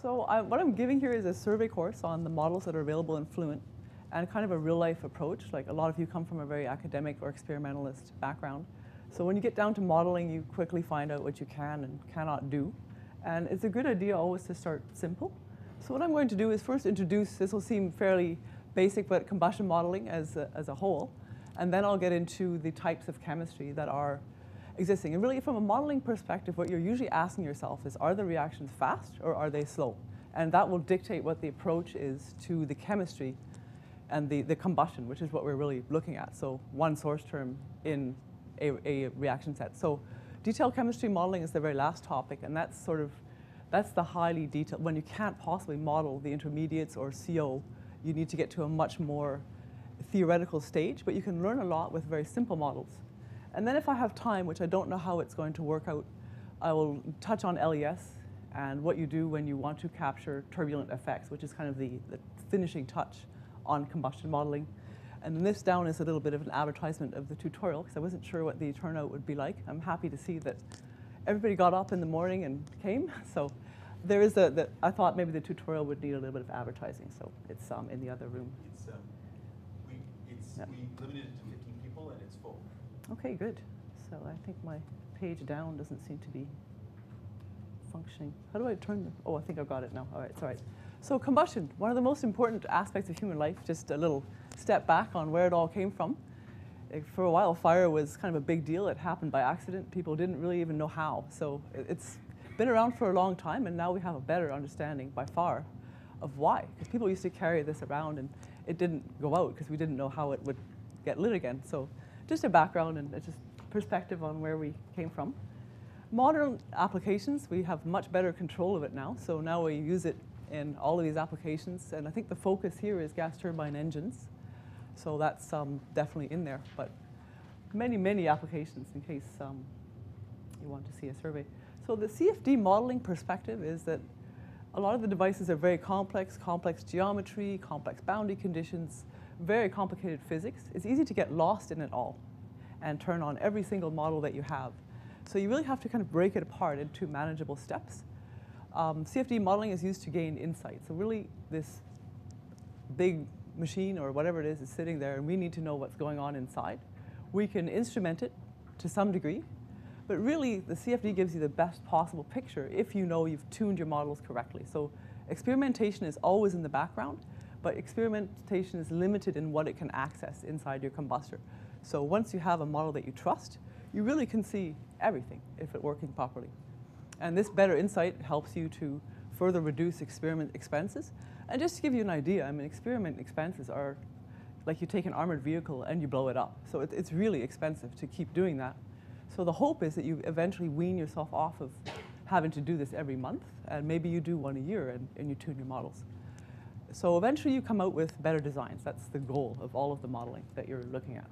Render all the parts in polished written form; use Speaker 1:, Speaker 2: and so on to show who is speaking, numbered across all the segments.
Speaker 1: So what I'm giving here is a survey course on the models that are available in Fluent and kind of a real-life approach. Like a lot of you come from a very academic or experimentalist background. So when you get down to modeling, you quickly find out what you can and cannot do. And it's a good idea always to start simple. So what I'm going to do is first introduce, this will seem fairly basic, but combustion modeling as a whole. And then I'll get into the types of chemistry that are existing. And really, from a modeling perspective, what you're usually asking yourself is, are the reactions fast or are they slow? And that will dictate what the approach is to the chemistry and the combustion, which is what we're really looking at. So one source term in a reaction set. So detailed chemistry modeling is the very last topic, and that's the highly detailed. When you can't possibly model the intermediates or CO, you need to get to a much more theoretical stage, but you can learn a lot with very simple models. And then if I have time, which I don't know how it's going to work out, I will touch on LES and what you do when you want to capture turbulent effects, which is kind of the finishing touch on combustion modeling. And then this down is a little bit of an advertisement of the tutorial, because I wasn't sure what the turnout would be like. I'm happy to see that everybody got up in the morning and came. So there is I thought maybe the tutorial would need a little bit of advertising, so it's in the other room.
Speaker 2: We limited it to 15 people, and it's full.
Speaker 1: Okay, good. So I think my page down doesn't seem to be functioning. How do I turn the, oh, I think I've got it now. All right, it's all right. So combustion, one of the most important aspects of human life, just a little step back on where it all came from. For a while, fire was kind of a big deal. It happened by accident. People didn't really even know how. So it's been around for a long time, and now we have a better understanding by far of why. Because people used to carry this around, and it didn't go out because we didn't know how it would get lit again. So just a background and just perspective on where we came from. Modern applications, we have much better control of it now. So now we use it in all of these applications. And I think the focus here is gas turbine engines. So that's definitely in there. But many, many applications in case you want to see a survey. So the CFD modeling perspective is that a lot of the devices are very complex geometry, complex boundary conditions, very complicated physics. It's easy to get lost in it all and turn on every single model that you have. So you really have to kind of break it apart into manageable steps. CFD modeling is used to gain insight. So really this big machine or whatever it is sitting there, and we need to know what's going on inside. We can instrument it to some degree, but really the CFD gives you the best possible picture if you know you've tuned your models correctly. So experimentation is always in the background, but experimentation is limited in what it can access inside your combustor. So once you have a model that you trust, you really can see everything if it's working properly. And this better insight helps you to further reduce experiment expenses. And just to give you an idea, I mean, experiment expenses are like you take an armored vehicle and you blow it up. So it's really expensive to keep doing that. So the hope is that you eventually wean yourself off of having to do this every month, and maybe you do one a year and you tune your models. So eventually you come out with better designs. That's the goal of all of the modeling that you're looking at.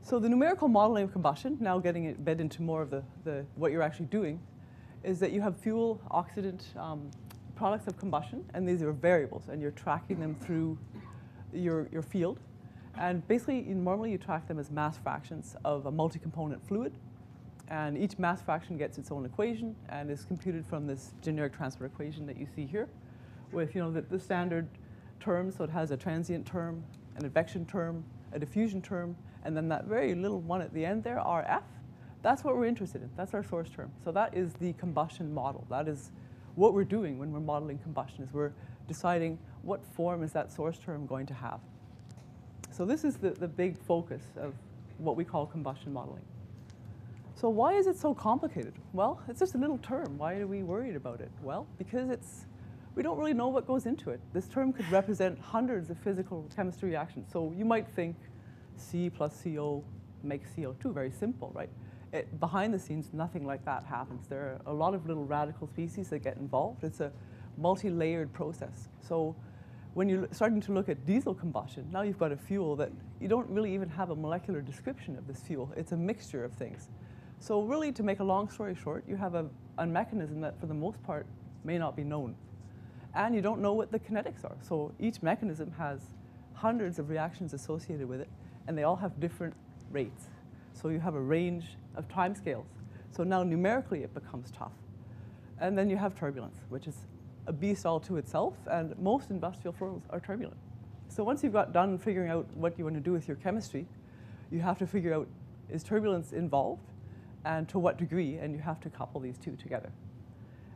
Speaker 1: So the numerical modeling of combustion, now getting it bed into more of what you're actually doing, is that you have fuel, oxidant products of combustion, and these are variables, and you're tracking them through your field. And basically, normally you track them as mass fractions of a multi-component fluid, and each mass fraction gets its own equation and is computed from this generic transfer equation that you see here, with the standard terms. So it has a transient term, an advection term, a diffusion term, and then that very little one at the end there, RF. That's what we're interested in. That's our source term. So that is the combustion model. That is what we're doing when we're modeling combustion, is we're deciding what form is that source term going to have. So this is the big focus of what we call combustion modeling. So why is it so complicated? Well, it's just a little term. Why are we worried about it? Well, because we don't really know what goes into it. This term could represent hundreds of physical chemistry reactions. So you might think C plus CO makes CO2, very simple, right? Behind the scenes, nothing like that happens. There are a lot of little radical species that get involved. It's a multi-layered process. So when you're starting to look at diesel combustion, now you've got a fuel that you don't really even have a molecular description of this fuel. It's a mixture of things. So really, to make a long story short, you have a mechanism that, for the most part, may not be known. And you don't know what the kinetics are. So each mechanism has hundreds of reactions associated with it, and they all have different rates. So you have a range of timescales. So now numerically it becomes tough. And then you have turbulence, which is a beast all to itself, and most industrial flows are turbulent. So once you've got done figuring out what you want to do with your chemistry, you have to figure out, is turbulence involved, and to what degree, and you have to couple these two together.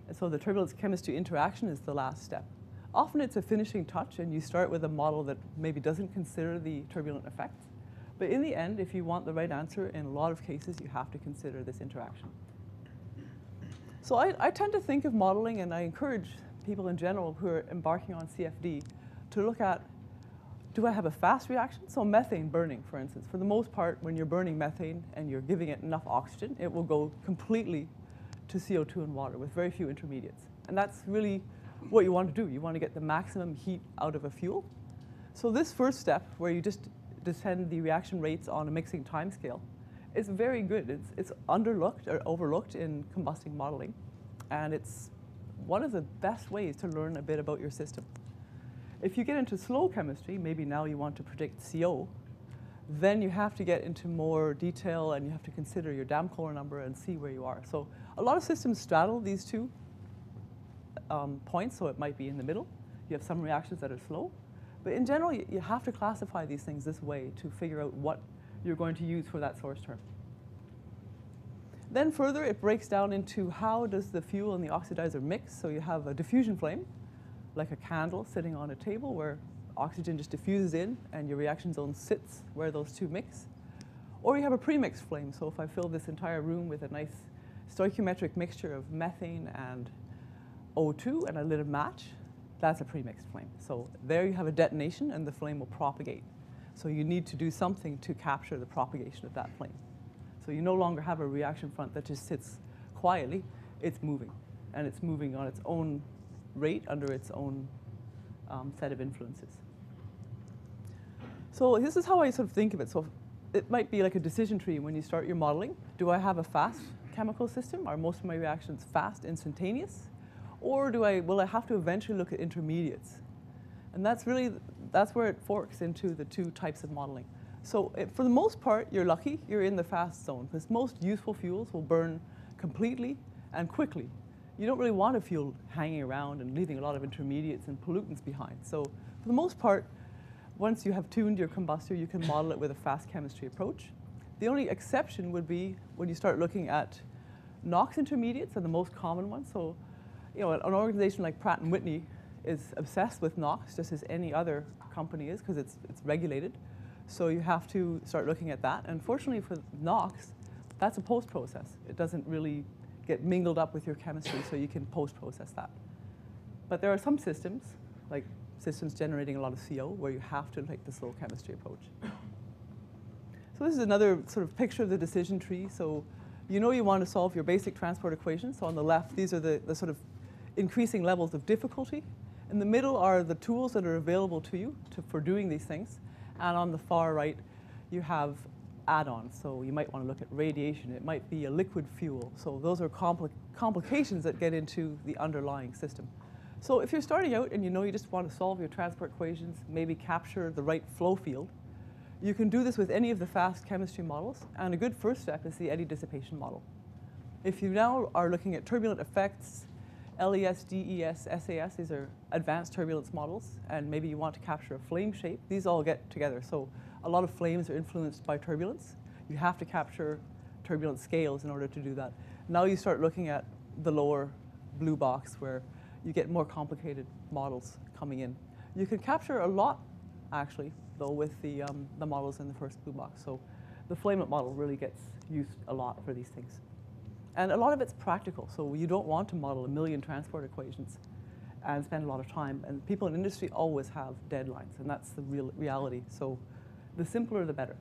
Speaker 1: And so the turbulence chemistry interaction is the last step. Often it's a finishing touch, and you start with a model that maybe doesn't consider the turbulent effects. But in the end, if you want the right answer, in a lot of cases, you have to consider this interaction. So I tend to think of modeling, and I encourage people in general who are embarking on CFD to look at, do I have a fast reaction? So methane burning, for instance. For the most part, when you're burning methane and you're giving it enough oxygen, it will go completely to CO2 and water with very few intermediates. And that's really what you want to do. You want to get the maximum heat out of a fuel. So this first step, where you just descend the reaction rates on a mixing timescale, is very good. It's underlooked or overlooked in combusting modeling. And it's one of the best ways to learn a bit about your system. If you get into slow chemistry, maybe now you want to predict CO, then you have to get into more detail, and you have to consider your Damkohler number and see where you are. So a lot of systems straddle these two points, so it might be in the middle. You have some reactions that are slow. But in general, you have to classify these things this way to figure out what you're going to use for that source term. Then further, it breaks down into how does the fuel and the oxidizer mix. So you have a diffusion flame, like a candle sitting on a table where oxygen just diffuses in and your reaction zone sits where those two mix. Or you have a premixed flame. So if I fill this entire room with a nice stoichiometric mixture of methane and O2 and I lit a match, that's a premixed flame. So there you have a detonation and the flame will propagate. So you need to do something to capture the propagation of that flame. So you no longer have a reaction front that just sits quietly, it's moving. And it's moving on its own rate under its own set of influences. So this is how I sort of think of it. So it might be like a decision tree when you start your modeling. Do I have a fast chemical system? Are most of my reactions fast, instantaneous? Or will I have to eventually look at intermediates? And that's where it forks into the two types of modeling. So for the most part, you're lucky, you're in the fast zone, because most useful fuels will burn completely and quickly. You don't really want a fuel hanging around and leaving a lot of intermediates and pollutants behind. So for the most part, once you have tuned your combustor, you can model it with a fast chemistry approach. The only exception would be when you start looking at NOx intermediates are the most common ones. So an organization like Pratt & Whitney is obsessed with NOx, just as any other company is, because it's regulated. So you have to start looking at that. And fortunately for NOx, that's a post-process. It doesn't really get mingled up with your chemistry, so you can post-process that. But there are some systems, like systems generating a lot of CO, where you have to take the slow chemistry approach. So this is another sort of picture of the decision tree. So you want to solve your basic transport equation. So on the left, these are the sort of increasing levels of difficulty. In the middle are the tools that are available to you for doing these things. And on the far right, you have add-ons. So you might want to look at radiation. It might be a liquid fuel. So those are complications that get into the underlying system. So if you're starting out and you just want to solve your transport equations, maybe capture the right flow field, you can do this with any of the fast chemistry models. And a good first step is the eddy dissipation model. If you now are looking at turbulent effects, LES, DES, SAS, these are advanced turbulence models, and maybe you want to capture a flame shape. These all get together. So a lot of flames are influenced by turbulence. You have to capture turbulence scales in order to do that. Now you start looking at the lower blue box where you get more complicated models coming in. You can capture a lot, actually, though, with the models in the first blue box. So the flamelet model really gets used a lot for these things. And a lot of it's practical, so you don't want to model 1 million transport equations and spend a lot of time. And people in industry always have deadlines, and that's the real reality. So the simpler, the better.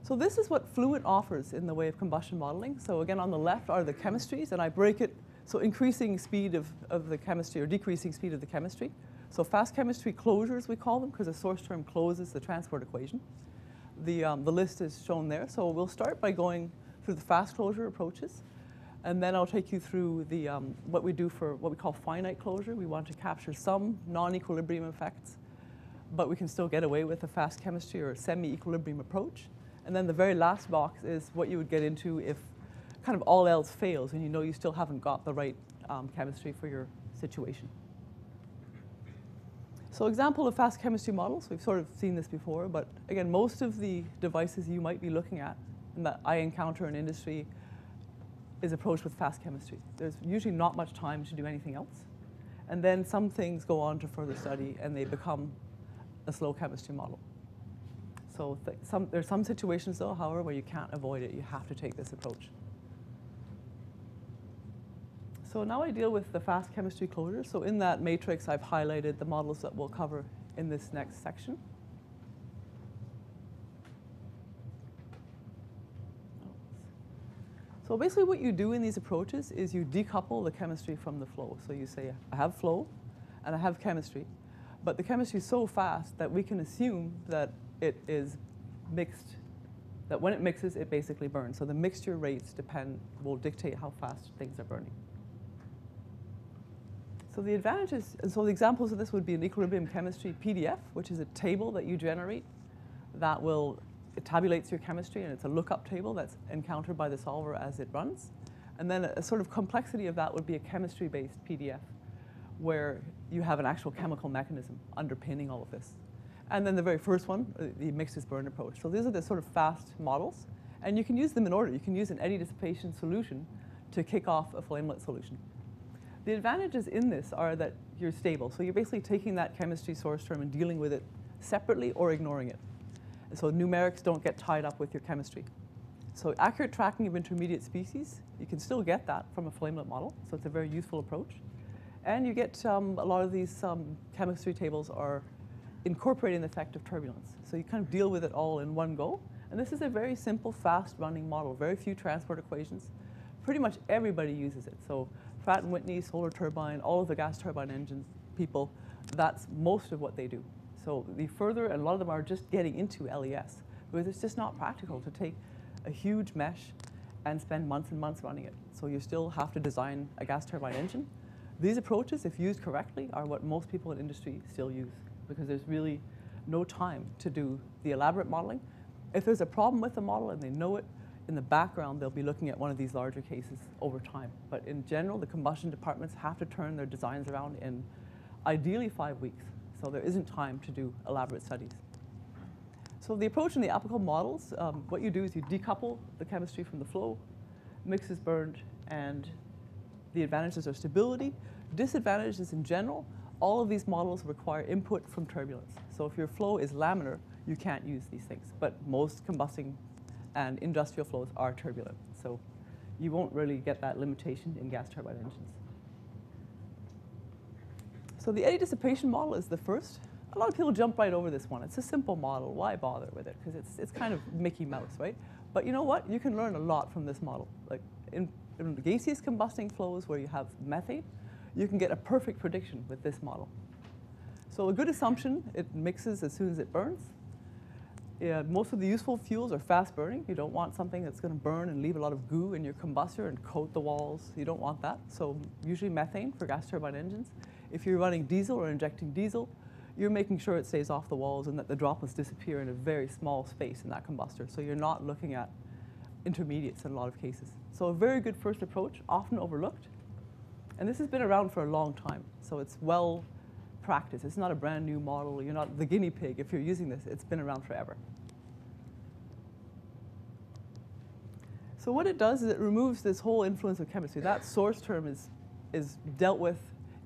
Speaker 1: So this is what Fluent offers in the way of combustion modeling. So again, on the left are the chemistries, and I break it, so increasing speed of the chemistry or decreasing speed of the chemistry. So fast chemistry closures, we call them, because the source term closes the transport equation. The list is shown there. So we'll start by going through the fast closure approaches, and then I'll take you through what we do for what we call finite closure. We want to capture some non-equilibrium effects, but we can still get away with a fast chemistry or semi-equilibrium approach. And then the very last box is what you would get into if kind of all else fails and you still haven't got the right chemistry for your situation. So example of fast chemistry models, we've sort of seen this before, but again, most of the devices you might be looking at and that I encounter in industry is approached with fast chemistry. There's usually not much time to do anything else. And then some things go on to further study and they become a slow chemistry model. So there's some situations though, however, where you can't avoid it. You have to take this approach. So now I deal with the fast chemistry closure. So in that matrix, I've highlighted the models that we'll cover in this next section. So basically what you do in these approaches is you decouple the chemistry from the flow. So you say, I have flow and I have chemistry, but the chemistry is so fast that we can assume that it is mixed, that when it mixes, it basically burns. So the mixture rates will dictate how fast things are burning. So the advantages, and so the examples of this would be an equilibrium chemistry PDF, which is a table that you generate that it tabulates your chemistry, and it's a lookup table that's encountered by the solver as it runs. And then a sort of complexity of that would be a chemistry-based PDF, where you have an actual chemical mechanism underpinning all of this. And then the very first one, the mixed is burned approach. So these are the sort of fast models, and you can use them in order. You can use an eddy dissipation solution to kick off a flamelet solution. The advantages in this are that you're stable. So you're basically taking that chemistry source term and dealing with it separately or ignoring it. And so numerics don't get tied up with your chemistry. So accurate tracking of intermediate species, you can still get that from a flamelet model. So it's a very useful approach. And you get a lot of these chemistry tables are incorporating the effect of turbulence. So you kind of deal with it all in one go. And this is a very simple, fast-running model. Very few transport equations. Pretty much everybody uses it. So Pratt & Whitney, Solar Turbine, all of the gas turbine engine people, that's most of what they do. So the further, and a lot of them are just getting into LES, because it's just not practical to take a huge mesh and spend months and months running it. So you still have to design a gas turbine engine. These approaches, if used correctly, are what most people in industry still use, because there's really no time to do the elaborate modeling. If there's a problem with the model and they know it, in the background, they'll be looking at one of these larger cases over time. But in general, the combustion departments have to turn their designs around in ideally 5 weeks. So there isn't time to do elaborate studies. So the approach in the applicable models, what you do is you decouple the chemistry from the flow, mix is burned, and the advantages are stability. Disadvantages in general, all of these models require input from turbulence. So if your flow is laminar, you can't use these things. But most combusting and industrial flows are turbulent. So you won't really get that limitation in gas turbine engines. So the eddy dissipation model is the first. A lot of people jump right over this one. It's a simple model. Why bother with it? Because it's kind of Mickey Mouse, right? But you know what? You can learn a lot from this model. Like in gaseous combusting flows where you have methane, you can get a perfect prediction with this model. So a good assumption, it mixes as soon as it burns. Yeah, most of the useful fuels are fast burning. You don't want something that's going to burn and leave a lot of goo in your combustor and coat the walls. You don't want that. So usually methane for gas turbine engines. If you're running diesel or injecting diesel, you're making sure it stays off the walls and that the droplets disappear in a very small space in that combustor. So you're not looking at intermediates in a lot of cases. So a very good first approach, often overlooked. And this has been around for a long time. So it's well practiced. It's not a brand new model. You're not the guinea pig. If you're using this, it's been around forever. So what it does is it removes this whole influence of chemistry. That source term is dealt with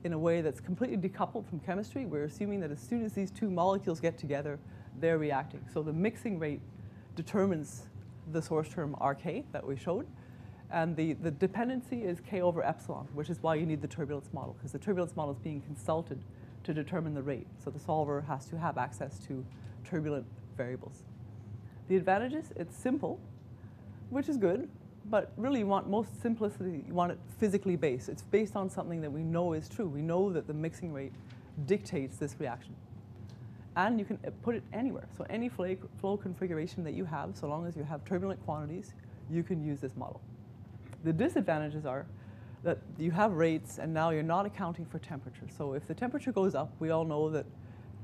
Speaker 1: in a way that's completely decoupled from chemistry. We're assuming that as soon as these two molecules get together, they're reacting. So the mixing rate determines the source term RK that we showed. And the dependency is K over epsilon, which is why you need the turbulence model, because the turbulence model is being consulted to determine the rate. So the solver has to have access to turbulent variables. The advantages, it's simple, which is good, but really you want most simplicity, you want it physically based. It's based on something that we know is true. We know that the mixing rate dictates this reaction. And you can put it anywhere. So any flow configuration that you have, so long as you have turbulent quantities, you can use this model. The disadvantages are that you have rates and now you're not accounting for temperature. So if the temperature goes up, we all know that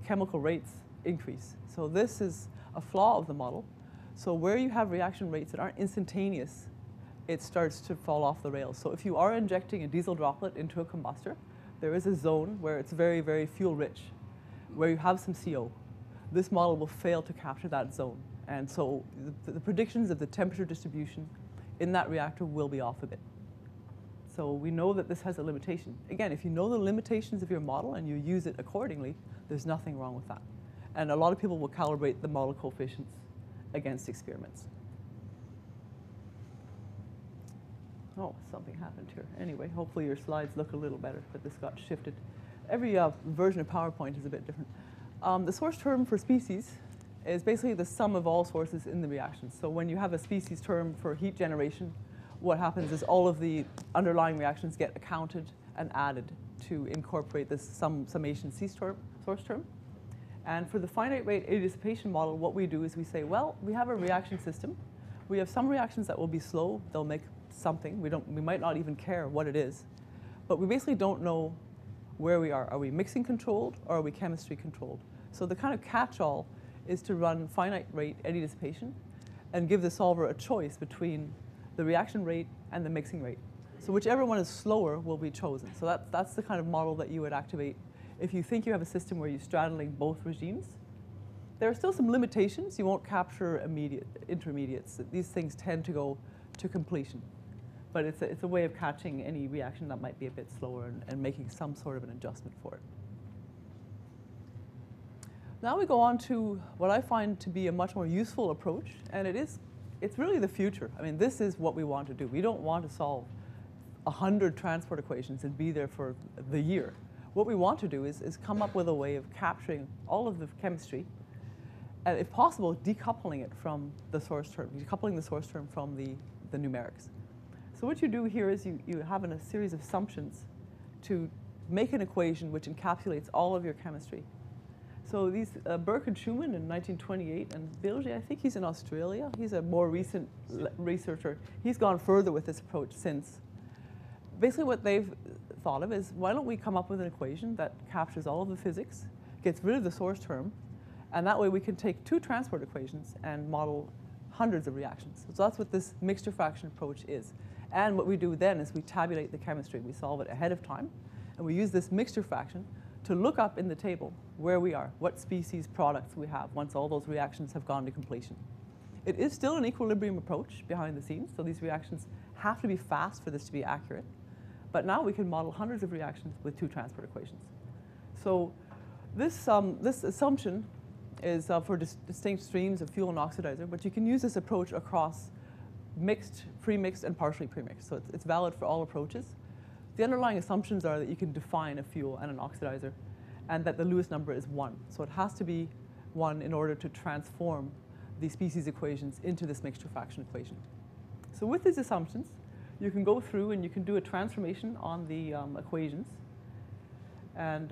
Speaker 1: chemical rates increase. So this is a flaw of the model. So where you have reaction rates that aren't instantaneous it starts to fall off the rails. So if you are injecting a diesel droplet into a combustor, there is a zone where it's very, very fuel rich, where you have some CO. This model will fail to capture that zone. And so the predictions of the temperature distribution in that reactor will be off a bit. So we know that this has a limitation. Again, if you know the limitations of your model and you use it accordingly, there's nothing wrong with that. And a lot of people will calibrate the model coefficients against experiments. Oh, something happened here. Anyway, hopefully your slides look a little better, but this got shifted. Every version of PowerPoint is a bit different. The source term for species is basically the sum of all sources in the reaction. So when you have a species term for heat generation, what happens is all of the underlying reactions get accounted and added to incorporate this summation source term. And for the finite rate eddy dissipation model, what we do is we say, well, we have a reaction system. We have some reactions that will be slow. They'll make something. We might not even care what it is. But we basically don't know where we are. Are we mixing controlled or are we chemistry controlled? So the kind of catch-all is to run finite rate eddy dissipation and give the solver a choice between the reaction rate and the mixing rate. So whichever one is slower will be chosen. So that's the kind of model that you would activate if you think you have a system where you're straddling both regimes. There are still some limitations. You won't capture intermediates. These things tend to go to completion. But it's a way of catching any reaction that might be a bit slower and making some sort of an adjustment for it. Now we go on to what I find to be a much more useful approach, and it's really the future. I mean, this is what we want to do. We don't want to solve 100 transport equations and be there for the year. What we want to do is come up with a way of capturing all of the chemistry, and if possible, decoupling it from the source term, decoupling the source term from the numerics. So what you do here is you have a series of assumptions to make an equation which encapsulates all of your chemistry. So these Burke and Schumann in 1928, and Bilge, I think he's in Australia. He's a more recent researcher. He's gone further with this approach since. Basically what they've thought of is, why don't we come up with an equation that captures all of the physics, gets rid of the source term, and that way we can take two transport equations and model hundreds of reactions. So that's what this mixture fraction approach is. And what we do then is we tabulate the chemistry. We solve it ahead of time, and we use this mixture fraction to look up in the table where we are, what species products we have once all those reactions have gone to completion. It is still an equilibrium approach behind the scenes, so these reactions have to be fast for this to be accurate. But now we can model hundreds of reactions with two transport equations. So this assumption is for distinct streams of fuel and oxidizer, but you can use this approach across mixed, pre-mixed, and partially pre-mixed. So it's valid for all approaches. The underlying assumptions are that you can define a fuel and an oxidizer, and that the Lewis number is 1. So it has to be 1 in order to transform the species equations into this mixture fraction equation. So with these assumptions, you can go through and you can do a transformation on the equations and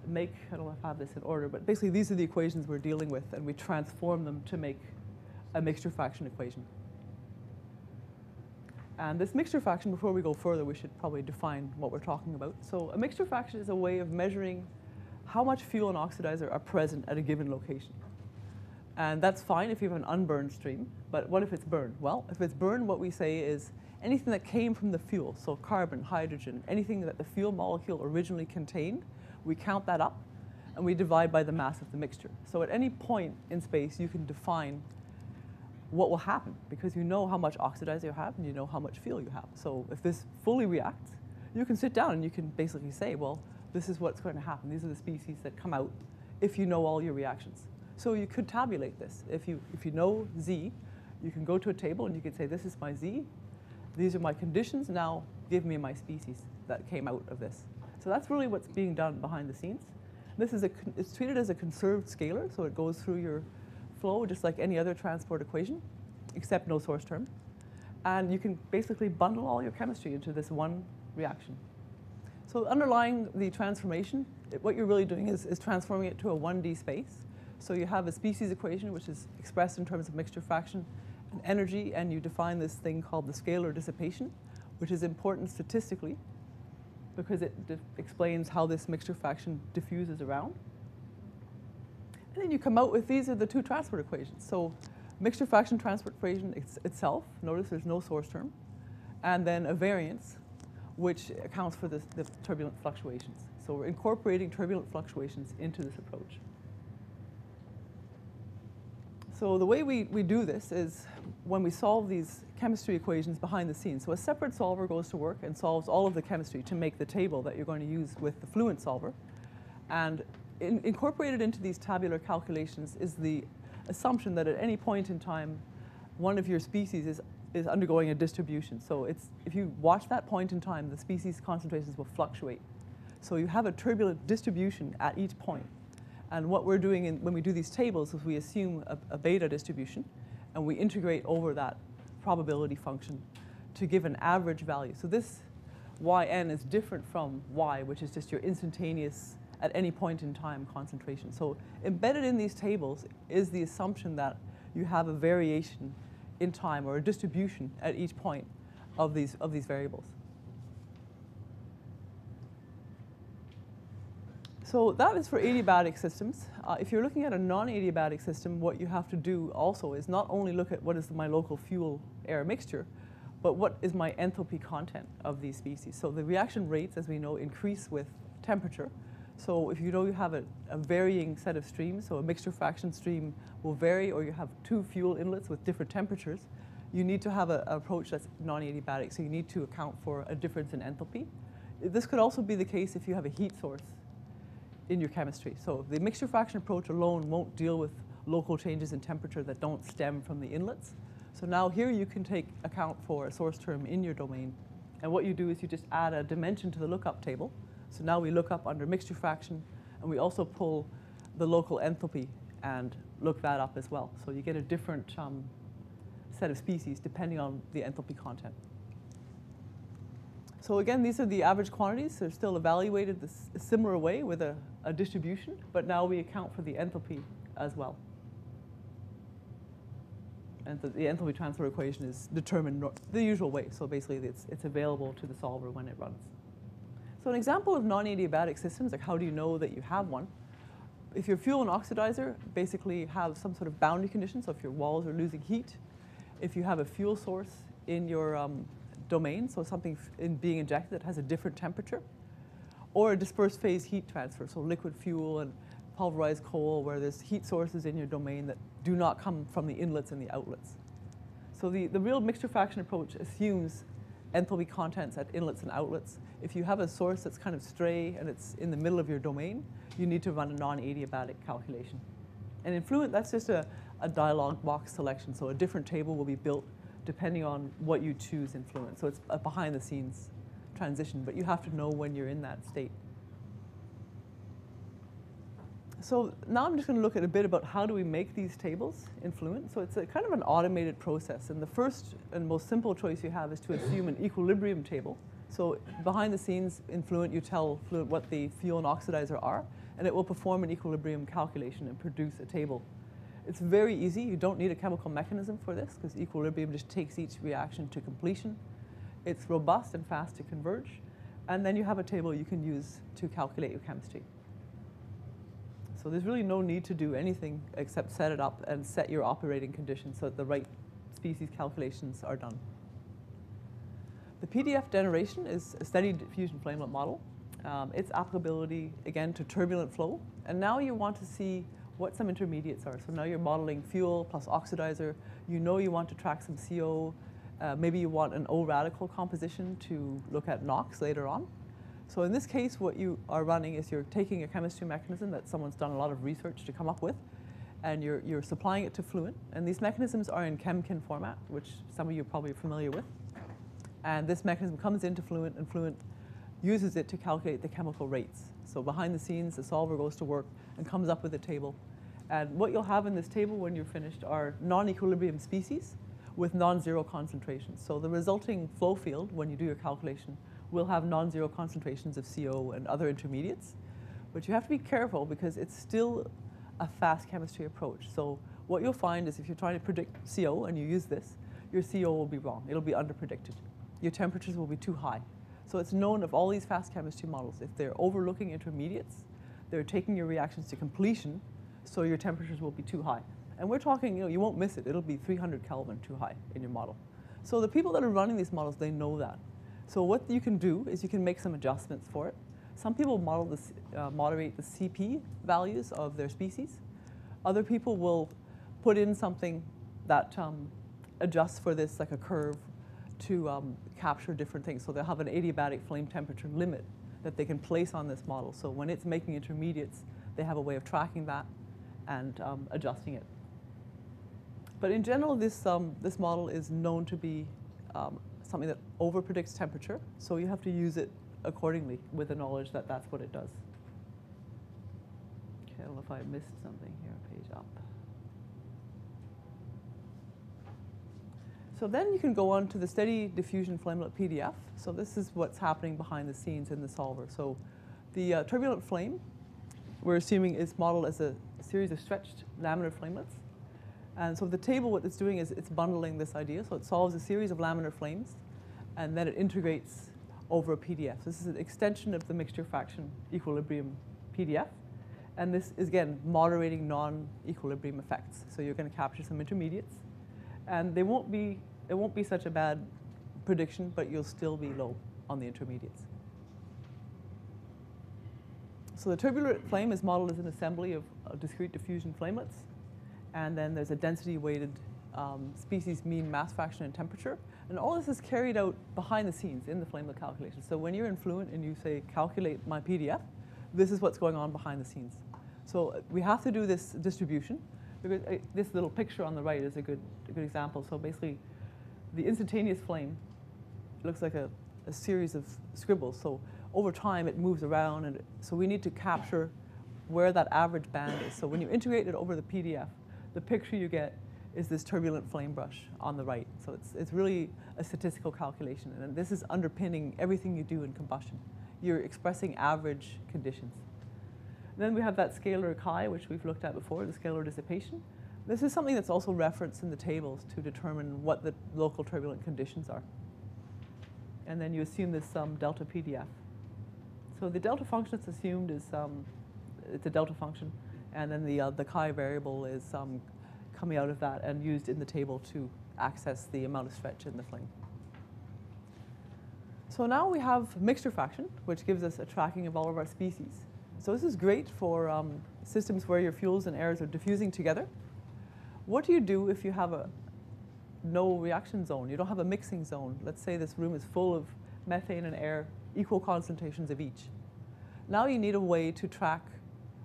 Speaker 1: make, I don't know if I have this in order, but basically these are the equations we're dealing with, and we transform them to make a mixture fraction equation. And this mixture fraction, before we go further, we should probably define what we're talking about. So a mixture fraction is a way of measuring how much fuel and oxidizer are present at a given location. And that's fine if you have an unburned stream, but what if it's burned? Well, if it's burned, what we say is anything that came from the fuel, so carbon, hydrogen, anything that the fuel molecule originally contained, we count that up, and we divide by the mass of the mixture. So at any point in space, you can define what will happen, because you know how much oxidizer you have and you know how much fuel you have. So if this fully reacts, you can sit down and you can basically say, well, this is what's going to happen. These are the species that come out if you know all your reactions. So you could tabulate this. If you know Z, you can go to a table and you can say, this is my Z, these are my conditions, now give me my species that came out of this. So that's really what's being done behind the scenes. This is it's treated as a conserved scalar, so it goes through your flow just like any other transport equation, except no source term. And you can basically bundle all your chemistry into this one reaction. So underlying the transformation, what you're really doing is transforming it to a 1D space. So you have a species equation, which is expressed in terms of mixture fraction and energy, and you define this thing called the scalar dissipation, which is important statistically because it explains how this mixture fraction diffuses around. And then you come out with, these are the two transport equations. So mixture fraction transport equation itself, notice there's no source term. and then a variance, which accounts for the turbulent fluctuations. So we're incorporating turbulent fluctuations into this approach. So the way we do this is when we solve these chemistry equations behind the scenes. So a separate solver goes to work and solves all of the chemistry to make the table that you're going to use with the Fluent solver. And incorporated into these tabular calculations is the assumption that at any point in time, one of your species is undergoing a distribution. So if you watch that point in time, the species concentrations will fluctuate. So you have a turbulent distribution at each point. And what we're doing when we do these tables is we assume a beta distribution, and we integrate over that probability function to give an average value. So this yn is different from y, which is just your instantaneous, at any point in time, concentration. So embedded in these tables is the assumption that you have a variation in time, or a distribution at each point of these variables. So that is for adiabatic systems. If you're looking at a non-adiabatic system, what you have to do also is not only look at what is my local fuel-air mixture, but what is my enthalpy content of these species. So the reaction rates, as we know, increase with temperature. So if you know you have a varying set of streams, so a mixture fraction stream will vary, or you have two fuel inlets with different temperatures, you need to have an approach that's non-adiabatic. So you need to account for a difference in enthalpy. This could also be the case if you have a heat source in your chemistry. So the mixture fraction approach alone won't deal with local changes in temperature that don't stem from the inlets. So now here you can take account for a source term in your domain. And what you do is you just add a dimension to the lookup table. So now we look up under mixture fraction, and we also pull the local enthalpy and look that up as well. So you get a different set of species depending on the enthalpy content. So again, these are the average quantities. They're still evaluated a similar way with a distribution, but now we account for the enthalpy as well. And the enthalpy transfer equation is determined the usual way. So basically, it's available to the solver when it runs. So an example of non-adiabatic systems, like how do you know that you have one? If your fuel and oxidizer basically have some sort of boundary condition, so if your walls are losing heat, if you have a fuel source in your domain, so something being injected that has a different temperature, or a dispersed phase heat transfer, so liquid fuel and pulverized coal, where there's heat sources in your domain that do not come from the inlets and the outlets. So the real mixture fraction approach assumes enthalpy contents at inlets and outlets. If you have a source that's kind of stray and it's in the middle of your domain, you need to run a non-adiabatic calculation. And in Fluent, that's just a dialog box selection, so a different table will be built depending on what you choose in Fluent. So it's a behind-the-scenes transition, but you have to know when you're in that state. So now I'm just going to look at a bit about how do we make these tables in Fluent. So it's a kind of an automated process. And the first and most simple choice you have is to assume an equilibrium table. So behind the scenes in Fluent, you tell Fluent what the fuel and oxidizer are, and it will perform an equilibrium calculation and produce a table. It's very easy. You don't need a chemical mechanism for this, because equilibrium just takes each reaction to completion. It's robust and fast to converge. And then you have a table you can use to calculate your chemistry. So there's really no need to do anything except set it up and set your operating conditions so that the right species calculations are done. The PDF generation is a steady diffusion flamelet model. Its applicability, again, to turbulent flow. And now you want to see what some intermediates are. So now you're modeling fuel plus oxidizer. You know you want to track some CO. Maybe you want an O radical composition to look at NOx later on. So in this case, what you are running is you're taking a chemistry mechanism that someone's done a lot of research to come up with, and you're supplying it to Fluent. And these mechanisms are in ChemKin format, which some of you are probably familiar with. And this mechanism comes into Fluent, and Fluent uses it to calculate the chemical rates. So behind the scenes, the solver goes to work and comes up with a table. And what you'll have in this table when you're finished are non-equilibrium species with non-zero concentrations. So the resulting flow field, when you do your calculation, will have non-zero concentrations of CO and other intermediates. But you have to be careful because it's still a fast chemistry approach. So what you'll find is if you're trying to predict CO and you use this, your CO will be wrong. It'll be underpredicted. Your temperatures will be too high. So it's known of all these fast chemistry models, if they're overlooking intermediates, they're taking your reactions to completion, so your temperatures will be too high. And we're talking, you won't miss it. It'll be 300 Kelvin too high in your model. So the people that are running these models, they know that. So what you can do is you can make some adjustments for it. Some people moderate the CP values of their species. Other people will put in something that adjusts for this, like a curve, to capture different things. So they'll have an adiabatic flame temperature limit that they can place on this model. So when it's making intermediates, they have a way of tracking that and adjusting it. But in general, this model is known to be something that over-predicts temperature, so you have to use it accordingly with the knowledge that that's what it does. Okay, I don't know if I missed something here, page up. So then you can go on to the steady diffusion flamelet PDF. So this is what's happening behind the scenes in the solver. So the turbulent flame, we're assuming, is modeled as a series of stretched laminar flamelets. And so the table, what it's doing is it's bundling this idea. So it solves a series of laminar flames, and then it integrates over a PDF. This is an extension of the mixture fraction equilibrium PDF. And this is, again, moderating non-equilibrium effects. So you're going to capture some intermediates. And it won't be such a bad prediction, but you'll still be low on the intermediates. So the turbulent flame is modeled as an assembly of discrete diffusion flamelets. And then there's a density-weighted species mean mass fraction and temperature. And all this is carried out behind the scenes in the flamelet calculation. So when you're in Fluent and you say, calculate my PDF, this is what's going on behind the scenes. So we have to do this distribution, because this little picture on the right is a good example. So basically, the instantaneous flame looks like a series of scribbles. So over time, it moves around. And so we need to capture where that average band is. So when you integrate it over the PDF, the picture you get is this turbulent flame brush on the right. So it's really a statistical calculation. And this is underpinning everything you do in combustion. You're expressing average conditions. Then we have that scalar chi, which we've looked at before, the scalar dissipation. This is something that's also referenced in the tables to determine what the local turbulent conditions are. And then you assume this delta PDF. So the delta function that's assumed is it's a delta function, and then the chi variable is coming out of that and used in the table to access the amount of stretch in the flame. So now we have mixture fraction, which gives us a tracking of all of our species. So this is great for systems where your fuels and airs are diffusing together. What do you do if you have no reaction zone? You don't have a mixing zone. Let's say this room is full of methane and air, equal concentrations of each. Now you need a way to track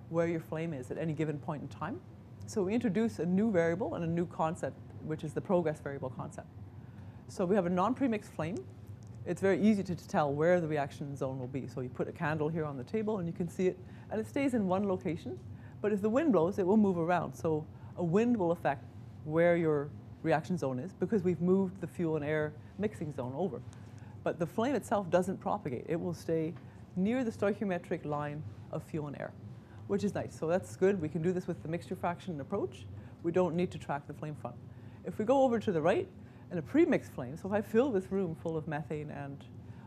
Speaker 1: where your flame is at any given point in time. So we introduce a new variable and a new concept, which is the progress variable concept. So we have a non-premixed flame. It's very easy to tell where the reaction zone will be. So you put a candle here on the table, and you can see it, and it stays in one location. But if the wind blows, it will move around. So a wind will affect where your reaction zone is, because we've moved the fuel and air mixing zone over. But the flame itself doesn't propagate. It will stay near the stoichiometric line of fuel and air, which is nice. So that's good. We can do this with the mixture fraction approach. We don't need to track the flame front. If we go over to the right, in a pre-mixed flame, so if I fill this room full of methane and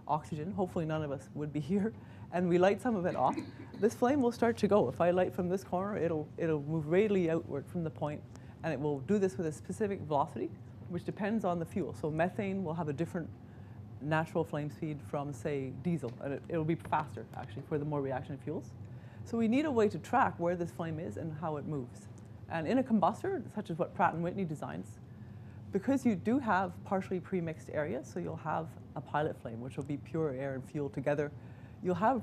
Speaker 1: oxygen, hopefully none of us would be here, and we light some of it off, this flame will start to go. If I light from this corner, it'll move radially outward from the point, and it will do this with a specific velocity, which depends on the fuel. So methane will have a different natural flame speed from, say, diesel, and it'll be faster, actually, for the more reaction fuels. So we need a way to track where this flame is and how it moves. And in a combustor, such as what Pratt & Whitney designs, because you do have partially pre-mixed areas, so you'll have a pilot flame, which will be pure air and fuel together. You'll have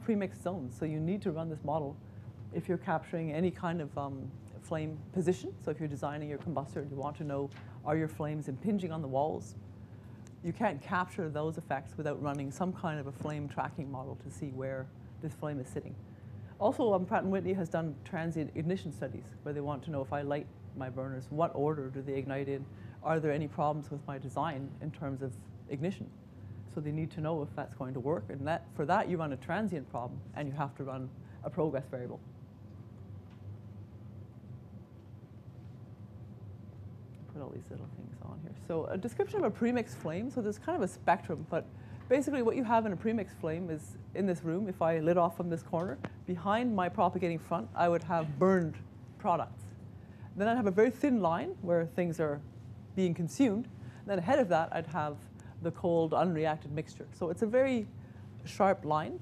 Speaker 1: pre-mixed zones, so you need to run this model if you're capturing any kind of flame position. So if you're designing your combustor and you want to know, are your flames impinging on the walls? You can't capture those effects without running some kind of a flame tracking model to see where this flame is sitting. Also, Pratt & Whitney has done transient ignition studies where they want to know, if I light my burners, what order do they ignite in? Are there any problems with my design in terms of ignition? So they need to know if that's going to work. And for that, you run a transient problem, and you have to run a progress variable. Put all these little things on here. So a description of a premixed flame. So there's kind of a spectrum, but basically what you have in a premixed flame is, in this room, if I lit off from this corner, behind my propagating front, I would have burned products. Then I'd have a very thin line where things are being consumed. Then ahead of that, I'd have the cold, unreacted mixture. So it's a very sharp line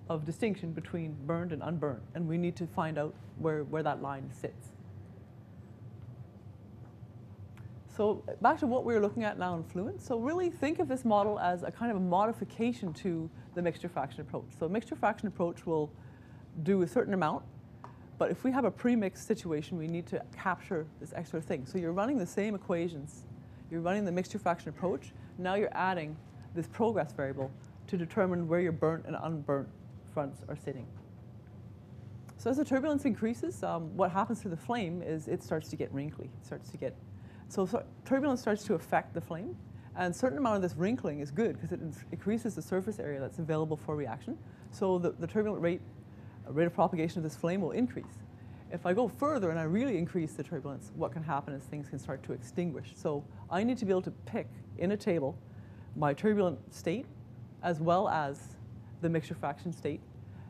Speaker 1: of distinction between burned and unburned, and we need to find out where that line sits. So back to what we were looking at now in Fluent. So really think of this model as a kind of a modification to the mixture fraction approach. So a mixture fraction approach will do a certain amount, but if we have a pre-mixed situation, we need to capture this extra thing. So you're running the same equations. You're running the mixture fraction approach. Now you're adding this progress variable to determine where your burnt and unburnt fronts are sitting. So as the turbulence increases, what happens to the flame is it starts to get wrinkly. It starts to get So turbulence starts to affect the flame, and a certain amount of this wrinkling is good because it increases the surface area that's available for reaction. So the turbulent rate of propagation of this flame will increase. If I go further and I really increase the turbulence, what can happen is things can start to extinguish. So I need to be able to pick in a table my turbulent state as well as the mixture fraction state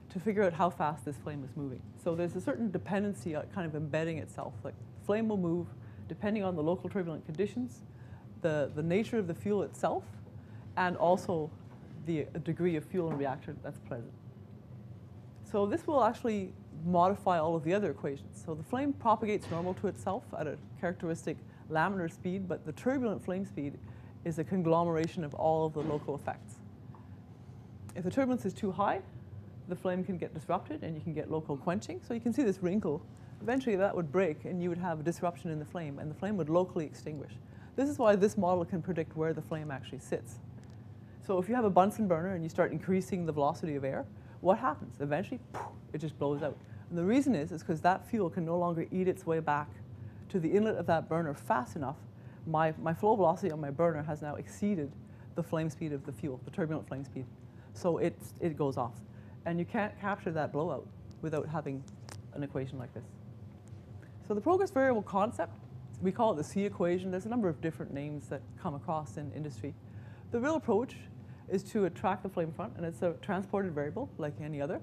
Speaker 1: to figure out how fast this flame is moving. So there's a certain dependency kind of embedding itself. Like the flame will move depending on the local turbulent conditions, the nature of the fuel itself, and also the degree of fuel in the reactor that's present. So this will actually modify all of the other equations. So the flame propagates normal to itself at a characteristic laminar speed, but the turbulent flame speed is a conglomeration of all of the local effects. If the turbulence is too high, the flame can get disrupted and you can get local quenching. So you can see this wrinkle. Eventually that would break and you would have a disruption in the flame and the flame would locally extinguish. This is why this model can predict where the flame actually sits. So if you have a Bunsen burner and you start increasing the velocity of air, what happens? Eventually, poof, it just blows out. And the reason is because that fuel can no longer eat its way back to the inlet of that burner fast enough. My flow velocity on my burner has now exceeded the flame speed of the fuel, the turbulent flame speed. So it goes off. And you can't capture that blowout without having an equation like this. So the progress variable concept, we call it the C equation. There's a number of different names that come across in industry. The real approach is to attract the flame front, and it's a transported variable like any other.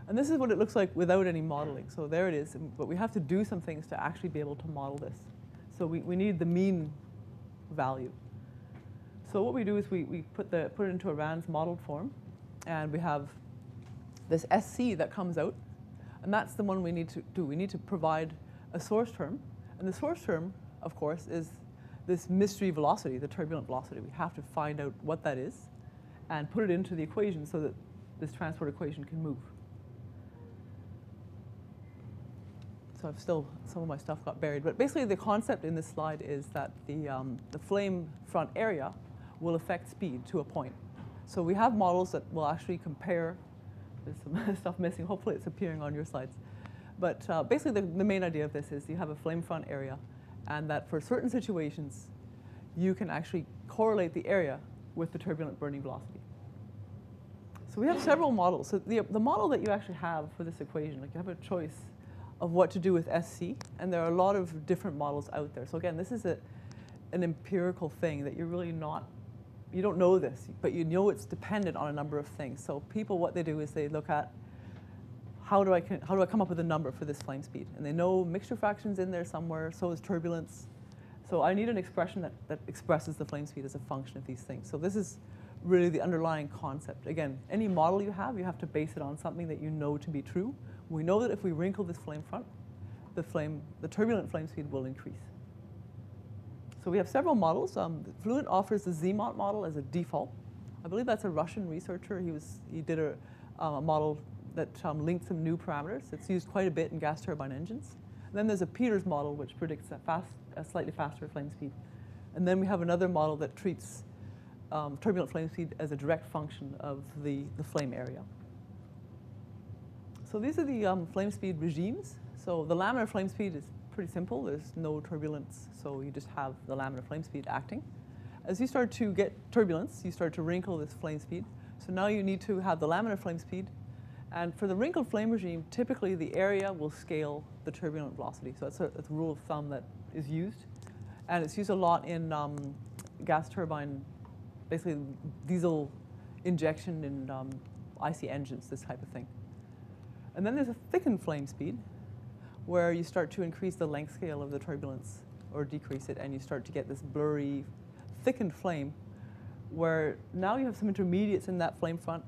Speaker 1: And this is what it looks like without any modeling. So there it is, but we have to do some things to actually be able to model this. So we need the mean value. So what we do is we put it into a RANS modeled form, and we have this SC that comes out, and that's the one we need to do. We need to provide a source term, and the source term, of course, is this mystery velocity, the turbulent velocity. We have to find out what that is and put it into the equation so that this transport equation can move. So some of my stuff got buried, but basically the concept in this slide is that the flame front area will affect speed to a point. So we have models that will actually compare. There's some stuff missing. Hopefully it's appearing on your slides. But basically the main idea of this is you have a flame front area, and that for certain situations, you can actually correlate the area with the turbulent burning velocity. So we have several models. So the model that you actually have for this equation, like you have a choice of what to do with SC, and there are a lot of different models out there. So again, this is an empirical thing that you're really not, you don't know this, but you know it's dependent on a number of things. So people, what they do is they look at how do I come up with a number for this flame speed? And they know mixture fraction's in there somewhere, so is turbulence. So I need an expression that expresses the flame speed as a function of these things. So this is really the underlying concept. Again, any model you have to base it on something that you know to be true. We know that if we wrinkle this flame front, the turbulent flame speed will increase. So we have several models. Fluent offers the ZMOT model as a default. I believe that's a Russian researcher. He did a model that linked some new parameters. It's used quite a bit in gas turbine engines. And then there's a Peters model, which predicts a slightly faster flame speed. And then we have another model that treats turbulent flame speed as a direct function of the flame area. So these are the flame speed regimes. So the laminar flame speed is pretty simple. There's no turbulence, so you just have the laminar flame speed acting. As you start to get turbulence, you start to wrinkle this flame speed. So now you need to have the laminar flame speed. And for the wrinkled flame regime, typically the area will scale the turbulent velocity. So that's a rule of thumb that is used. And it's used a lot in gas turbine, basically diesel injection in IC engines, this type of thing. And then there's a thickened flame speed, where you start to increase the length scale of the turbulence or decrease it, and you start to get this blurry thickened flame, where now you have some intermediates in that flame front,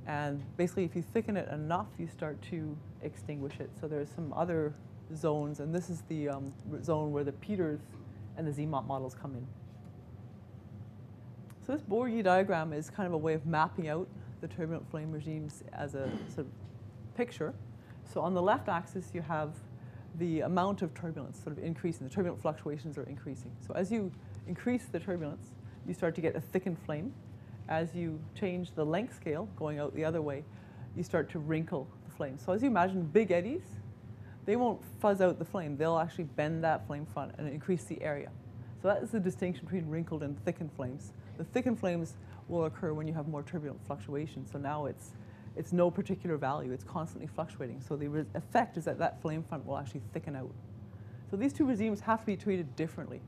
Speaker 1: and basically if you thicken it enough, you start to extinguish it. So there's some other zones, and this is the zone where the Peters and the ZMOT models come in. So this Borg diagram is kind of a way of mapping out the turbulent flame regimes as a sort of picture. So on the left axis, you have the amount of turbulence sort of increasing. The turbulent fluctuations are increasing. So as you increase the turbulence, you start to get a thickened flame. As you change the length scale, going out the other way, you start to wrinkle the flame. So as you imagine big eddies, they won't fuzz out the flame. They'll actually bend that flame front and increase the area. So that is the distinction between wrinkled and thickened flames. The thickened flames will occur when you have more turbulent fluctuation. So now it's no particular value. It's constantly fluctuating. So the effect is that that flame front will actually thicken out. So these two regimes have to be treated differently.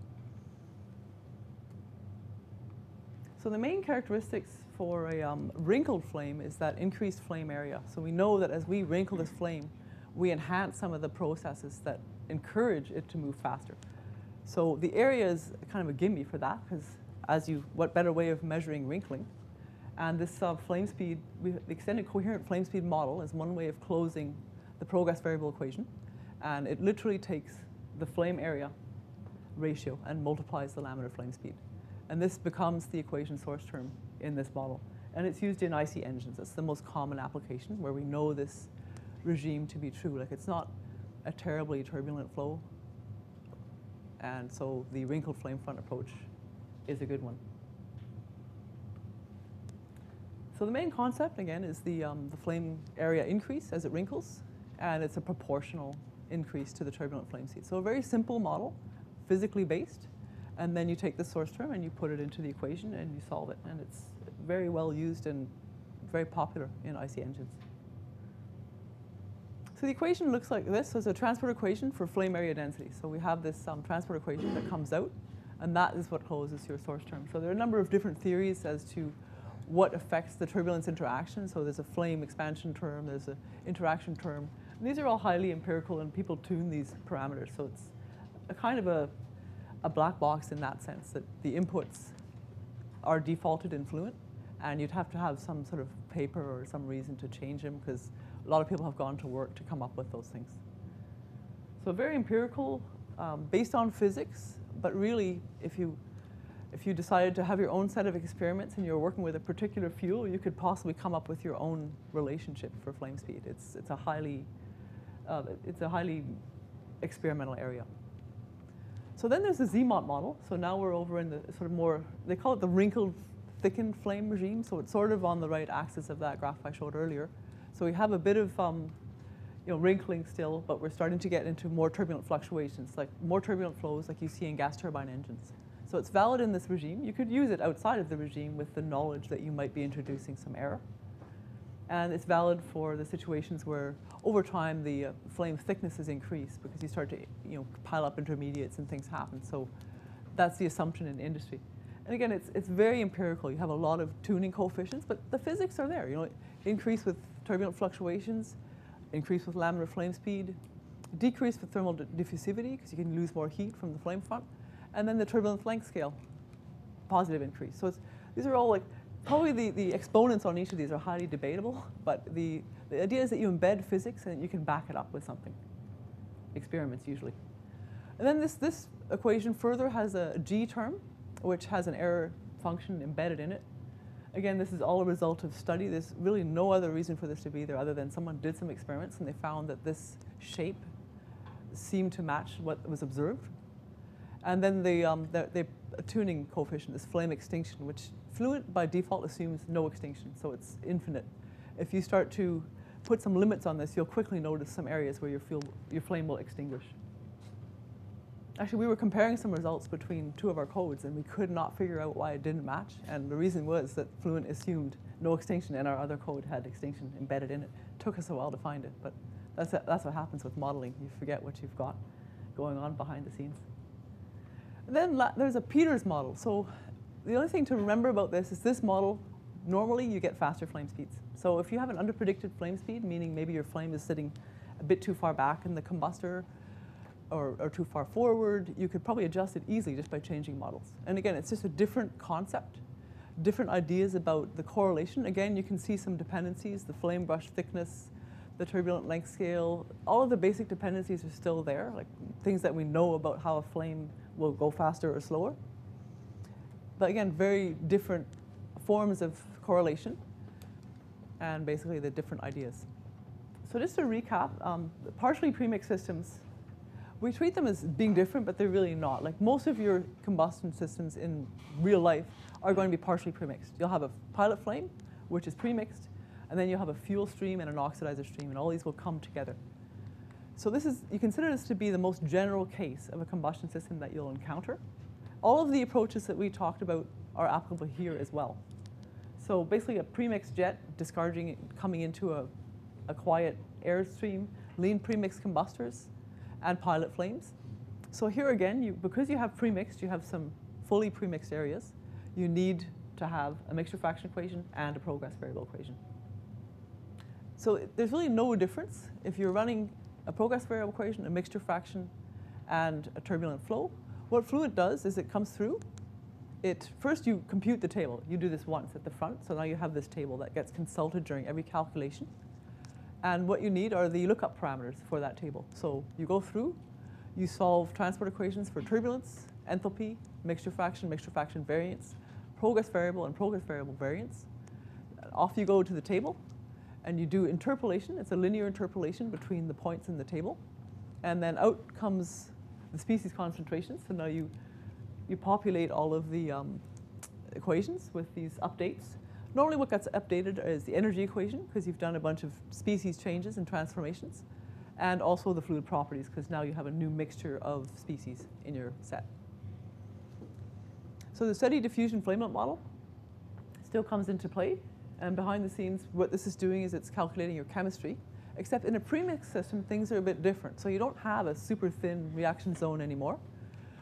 Speaker 1: So the main characteristics for a wrinkled flame is that increased flame area. So we know that as we wrinkle this flame, we enhance some of the processes that encourage it to move faster. So the area is kind of a gimme for that, because what better way of measuring wrinkling? And this flame speed, the extended coherent flame speed model is one way of closing the progress variable equation. And it literally takes the flame area ratio and multiplies the laminar flame speed. And this becomes the equation source term in this model. And it's used in IC engines. It's the most common application where we know this regime to be true. Like, it's not a terribly turbulent flow. And so the wrinkled flame front approach is a good one. So the main concept, again, is the flame area increase as it wrinkles. And it's a proportional increase to the turbulent flame speed. So a very simple model, physically based. And then you take the source term and you put it into the equation and you solve it. And it's very well used and very popular in IC engines. So the equation looks like this. So it's a transport equation for flame area density. So we have this transport equation that comes out, and that is what closes your source term. So there are a number of different theories as to what affects the turbulence interaction. So there's a flame expansion term, there's an interaction term. And these are all highly empirical, and people tune these parameters. So it's a kind of a black box in that sense, that the inputs are defaulted in Fluent, and you'd have to have some sort of paper or some reason to change them, because a lot of people have gone to work to come up with those things. So very empirical, based on physics, but really, if you decided to have your own set of experiments and you're working with a particular fuel, you could possibly come up with your own relationship for flame speed. It's a highly experimental area. So then there's the ZMOT model. So now we're over in the sort of more, they call it the wrinkled, thickened flame regime. So it's sort of on the right axis of that graph I showed earlier. So we have a bit of wrinkling still, but we're starting to get into more turbulent fluctuations, like more turbulent flows like you see in gas turbine engines. So it's valid in this regime. You could use it outside of the regime with the knowledge that you might be introducing some error. And it's valid for the situations where, over time, the flame thickness is increased because you start to pile up intermediates and things happen. So that's the assumption in industry. And again, it's very empirical. You have a lot of tuning coefficients, but the physics are there. Increase with turbulent fluctuations, increase with laminar flame speed, decrease with thermal diffusivity because you can lose more heat from the flame front, and then the turbulence length scale, positive increase. So these are all probably the exponents on each of these are highly debatable, but the idea is that you embed physics and you can back it up with something, experiments usually. And then this equation further has a G term, which has an error function embedded in it. Again, this is all a result of study. There's really no other reason for this to be there other than someone did some experiments and they found that this shape seemed to match what was observed. And then the tuning coefficient is flame extinction, which Fluent by default assumes no extinction, so it's infinite. If you start to put some limits on this, you'll quickly notice some areas where your flame will extinguish. Actually, we were comparing some results between two of our codes, and we could not figure out why it didn't match. And the reason was that Fluent assumed no extinction, and our other code had extinction embedded in it. It took us a while to find it, but that's what happens with modeling. You forget what you've got going on behind the scenes. And then there's a Peters model. So the only thing to remember about this model, normally you get faster flame speeds. So if you have an underpredicted flame speed, meaning maybe your flame is sitting a bit too far back in the combustor, or too far forward, you could probably adjust it easily just by changing models. And again, it's just a different concept, different ideas about the correlation. Again, you can see some dependencies, the flame brush thickness, the turbulent length scale, all of the basic dependencies are still there, like things that we know about how a flame will go faster or slower. But again, very different forms of correlation and basically the different ideas. So just to recap, partially premixed systems, we treat them as being different, but they're really not. Like most of your combustion systems in real life are going to be partially premixed. You'll have a pilot flame, which is premixed, and then you'll have a fuel stream and an oxidizer stream, and all these will come together. So this is, you consider this to be the most general case of a combustion system that you'll encounter. All of the approaches that we talked about are applicable here as well. So basically a premixed jet discharging, coming into a quiet air stream, lean premixed combustors, and pilot flames. So here again, because you have premixed, you have some fully premixed areas, you need to have a mixture fraction equation and a progress variable equation. So there's really no difference if you're running a progress variable equation, a mixture fraction, and a turbulent flow. What Fluent does is it comes through. First you compute the table. You do this once at the front, so now you have this table that gets consulted during every calculation. And what you need are the lookup parameters for that table. So you go through, you solve transport equations for turbulence, enthalpy, mixture fraction variance, progress variable, and progress variable variance. Off you go to the table, and you do interpolation. It's a linear interpolation between the points in the table. And then out comes the species concentrations. So now you populate all of the equations with these updates. Normally what gets updated is the energy equation, because you've done a bunch of species changes and transformations, and also the fluid properties, because now you have a new mixture of species in your set. So the steady diffusion flamelet model still comes into play. And behind the scenes, what this is doing is it's calculating your chemistry, except in a premixed system, things are a bit different. So you don't have a super thin reaction zone anymore.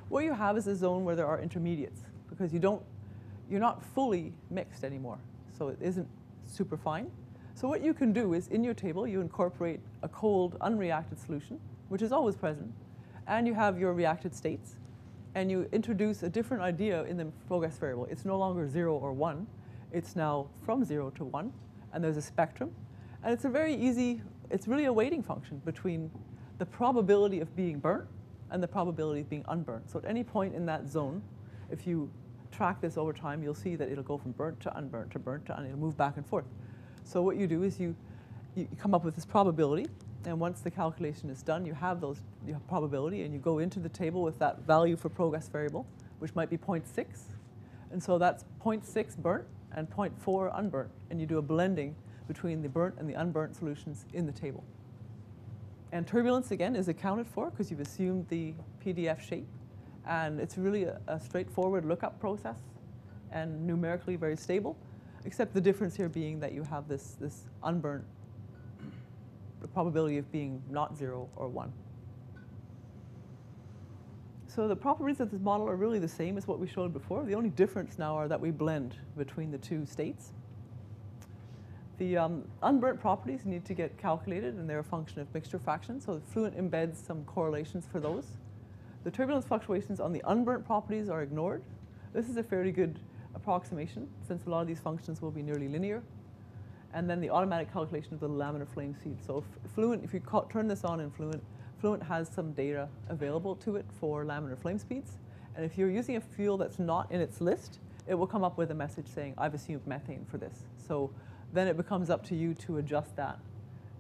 Speaker 1: What you have is a zone where there are intermediates, because you're not fully mixed anymore. So it isn't super fine. So what you can do is, in your table, you incorporate a cold, unreacted solution, which is always present, and you have your reacted states, and you introduce a different idea in the progress variable. It's no longer 0 or 1. It's now from 0 to 1, and there's a spectrum. And it's a very easy, it's really a weighting function between the probability of being burnt and the probability of being unburnt. So at any point in that zone, if you track this over time, you'll see that it'll go from burnt to unburnt to burnt to it'll move back and forth. So what you do is you come up with this probability, and once the calculation is done, you have probability, and you go into the table with that value for progress variable, which might be 0.6. And so that's 0.6 burnt and 0.4 unburnt, and you do a blending between the burnt and the unburnt solutions in the table. And turbulence, again, is accounted for because you've assumed the PDF shape, and it's really a straightforward lookup process and numerically very stable, except the difference here being that you have this unburnt, the probability of being not 0 or 1. So the properties of this model are really the same as what we showed before. The only difference now are that we blend between the two states. The unburnt properties need to get calculated, and they're a function of mixture fraction. So Fluent embeds some correlations for those. The turbulence fluctuations on the unburnt properties are ignored. This is a fairly good approximation, since a lot of these functions will be nearly linear. And then the automatic calculation of the laminar flame speed. So if you turn this on in Fluent, Fluent has some data available to it for laminar flame speeds. And if you're using a fuel that's not in its list, it will come up with a message saying, I've assumed methane for this. So then it becomes up to you to adjust that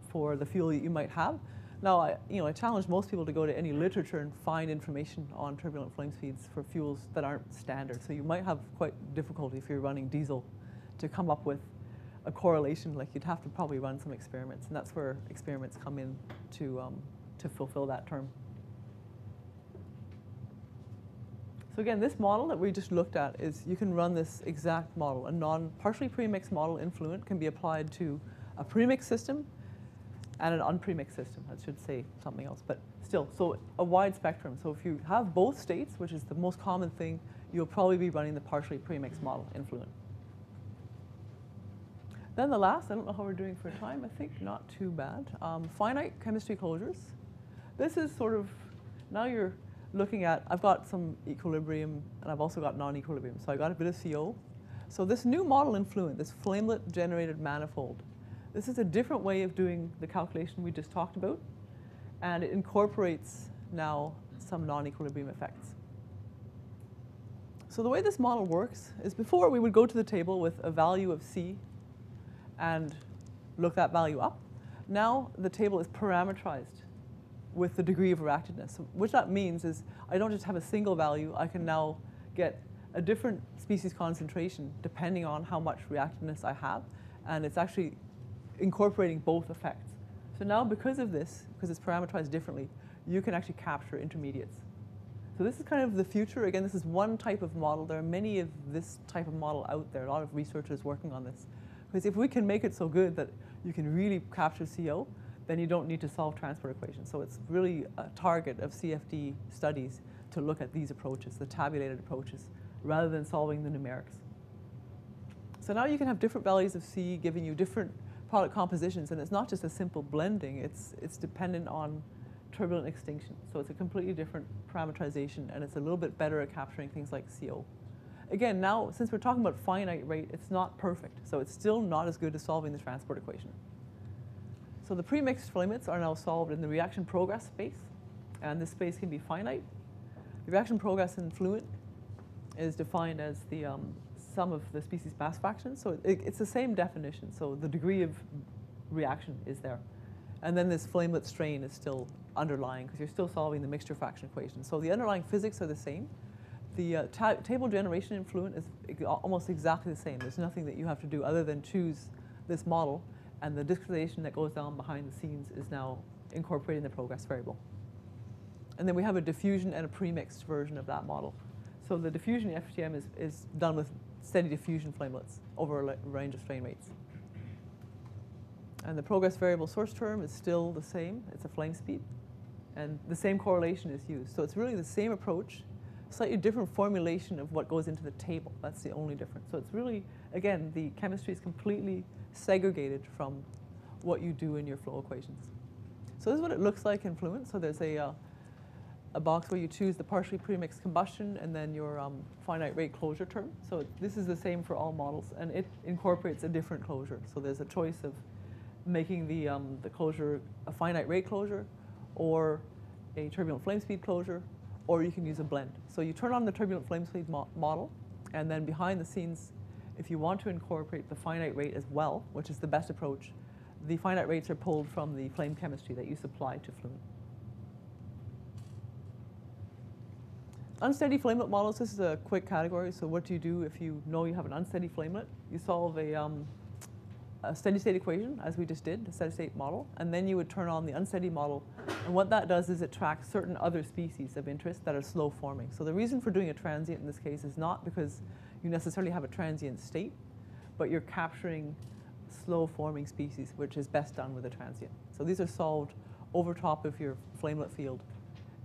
Speaker 1: for the fuel that you might have. Now, I challenge most people to go to any literature and find information on turbulent flame speeds for fuels that aren't standard. So you might have quite difficulty if you're running diesel to come up with a correlation. Like you'd have to probably run some experiments, and that's where experiments come in to fulfill that term. So again, this model that we just looked at is, you can run this exact model. A partially premixed model in Fluent can be applied to a premixed system and an unpremixed system. I should say something else, but still, so a wide spectrum. So if you have both states, which is the most common thing, you'll probably be running the partially premixed model in Fluent. Then the last, I don't know how we're doing for time, I think not too bad. Finite chemistry closures. This is sort of now you're looking at, I've got some equilibrium, and I've also got non-equilibrium. So I got a bit of CO. So this new model in Fluent, this flamelet-generated manifold, this is a different way of doing the calculation we just talked about, and it incorporates now some non-equilibrium effects. So the way this model works is before we would go to the table with a value of C and look that value up. Now the table is parameterized with the degree of reactiveness. So what that means is I don't just have a single value, I can now get a different species concentration depending on how much reactiveness I have, and it's actually incorporating both effects. So now because of this, because it's parameterized differently, you can actually capture intermediates. So this is kind of the future. Again, this is one type of model. There are many of this type of model out there, a lot of researchers working on this. Because if we can make it so good that you can really capture CO, then you don't need to solve transport equations. So it's really a target of CFD studies to look at these approaches, the tabulated approaches, rather than solving the numerics. So now you can have different values of C giving you different product compositions, and it's not just a simple blending, it's dependent on turbulent extinction. So it's a completely different parameterization, and it's a little bit better at capturing things like CO. Again, now, since we're talking about finite rate, it's not perfect. So it's still not as good as solving the transport equation. So the premixed flamelets are now solved in the reaction progress space, and this space can be finite. The reaction progress in Fluent is defined as the sum of the species mass fractions. So it's the same definition. So the degree of reaction is there. And then this flamelet strain is still underlying because you're still solving the mixture fraction equation. So the underlying physics are the same. The table generation in Fluent is almost exactly the same. There's nothing that you have to do other than choose this model, and the discretization that goes down behind the scenes is now incorporating the progress variable. And then we have a diffusion and a premixed version of that model. So the diffusion FGM is done with steady diffusion flamelets over a range of strain rates. And the progress variable source term is still the same. It's a flame speed. And the same correlation is used. So it's really the same approach, slightly different formulation of what goes into the table. That's the only difference. So it's really, again, the chemistry is completely segregated from what you do in your flow equations. So this is what it looks like in Fluent. So there's a box where you choose the partially premixed combustion and then your finite rate closure term. So this is the same for all models, and it incorporates a different closure. So there's a choice of making the closure a finite rate closure or a turbulent flame speed closure, or you can use a blend. So you turn on the turbulent flame speed model, and then behind the scenes, if you want to incorporate the finite rate as well, which is the best approach, the finite rates are pulled from the flame chemistry that you supply to Fluent. Unsteady flamelet models, this is a quick category. So what do you do if you know you have an unsteady flamelet? You solve a steady state equation, as we just did, a steady state model, and then you would turn on the unsteady model. And what that does is it tracks certain other species of interest that are slow forming. So the reason for doing a transient in this case is not because you necessarily have a transient state, but you're capturing slow forming species, which is best done with a transient. So these are solved over top of your flamelet field.